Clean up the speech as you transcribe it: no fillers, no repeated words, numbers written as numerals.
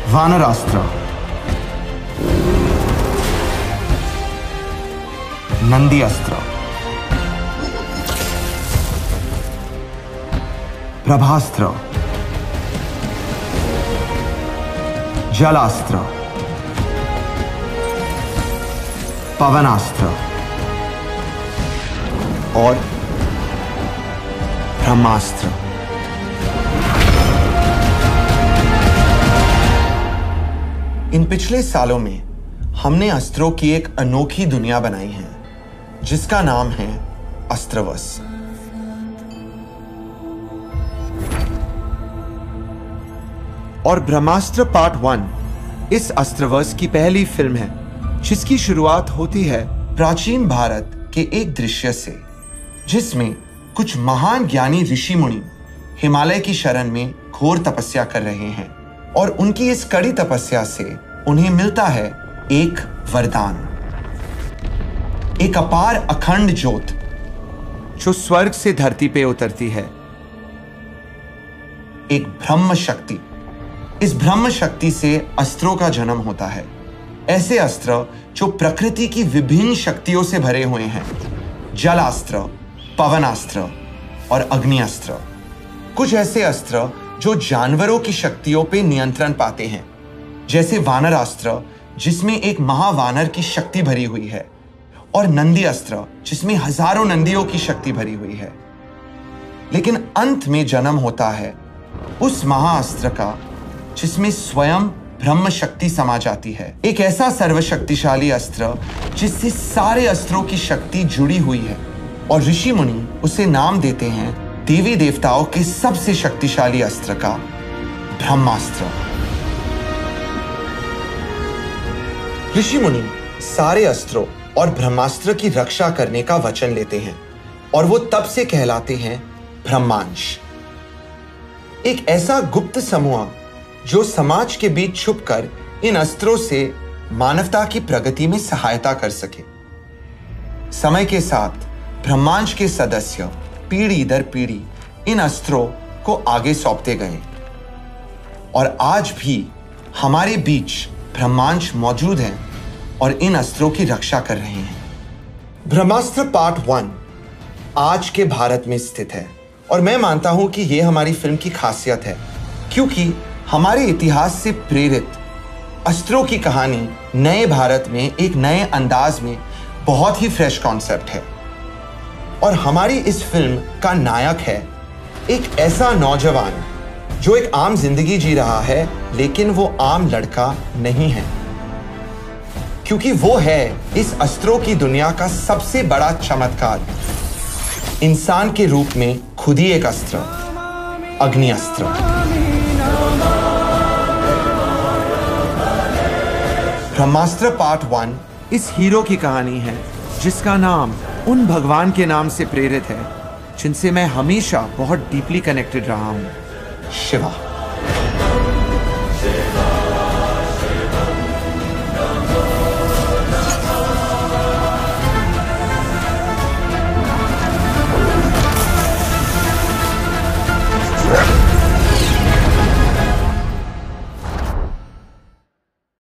वानरास्त्र, नंदी अस्त्र, प्रभास्त्र, जलास्त्र, पवनास्त्र और ब्रह्मास्त्र। इन पिछले सालों में हमने अस्त्रों की एक अनोखी दुनिया बनाई है जिसका नाम है अस्त्रवर्स। और ब्रह्मास्त्र पार्ट 1 इस अस्त्रवर्स की पहली फिल्म है जिसकी शुरुआत होती है प्राचीन भारत के एक दृश्य से, जिसमें कुछ महान ज्ञानी ऋषि मुनि हिमालय की शरण में घोर तपस्या कर रहे हैं और उनकी इस कड़ी तपस्या से उन्हें मिलता है एक वरदान, एक अपार अखंड ज्योत जो स्वर्ग से धरती पे उतरती है, एक ब्रह्म शक्ति। इस ब्रह्म शक्ति से अस्त्रों का जन्म होता है, ऐसे अस्त्र जो प्रकृति की विभिन्न शक्तियों से भरे हुए हैं, जलास्त्र, पवनास्त्र और अग्निअस्त्र। कुछ ऐसे अस्त्र जो जानवरों की शक्तियों पे नियंत्रण पाते हैं, जैसे वानरास्त्र जिसमें एक महावानर की शक्ति भरी हुई है, और नंदी अस्त्र जिसमें हजारों नंदियों की शक्ति भरी हुई है। लेकिन अंत में जन्म होता है उस महाअस्त्र का जिसमें स्वयं ब्रह्म शक्ति समा जाती है, एक ऐसा सर्वशक्तिशाली अस्त्र जिससे सारे अस्त्रों की शक्ति जुड़ी हुई है, और ऋषि मुनि उसे नाम देते हैं देवी देवताओं के सबसे शक्तिशाली अस्त्र का, ब्रह्मास्त्र। ऋषि मुनि सारे अस्त्रों और ब्रह्मास्त्र की रक्षा करने का वचन लेते हैं और वो तब से कहलाते हैं ब्रह्मांश, एक ऐसा गुप्त समूह जो समाज के बीच छुपकर इन अस्त्रों से मानवता की प्रगति में सहायता कर सके। समय के साथ ब्रह्मांश के सदस्य पीढ़ी दर पीढ़ी इन अस्त्रों को आगे सौंपते गए और आज भी हमारे बीच ब्रह्मांश मौजूद हैं और इन अस्त्रों की रक्षा कर रहे हैं। ब्रह्मास्त्र पार्ट 1 आज के भारत में स्थित है और मैं मानता हूं कि यह हमारी फिल्म की खासियत है, क्योंकि हमारे इतिहास से प्रेरित अस्त्रों की कहानी नए भारत में एक नए अंदाज में बहुत ही फ्रेश कॉन्सेप्ट है। और हमारी इस फिल्म का नायक है एक ऐसा नौजवान जो एक आम जिंदगी जी रहा है, लेकिन वो आम लड़का नहीं है, क्योंकि वो है इस अस्त्रों की दुनिया का सबसे बड़ा चमत्कार, इंसान के रूप में खुद ही एक अस्त्र, अग्निअस्त्र। ब्रह्मास्त्र पार्ट 1 इस हीरो की कहानी है जिसका नाम उन भगवान के नाम से प्रेरित है जिनसे मैं हमेशा बहुत डीपली कनेक्टेड रहा हूं, शिवा।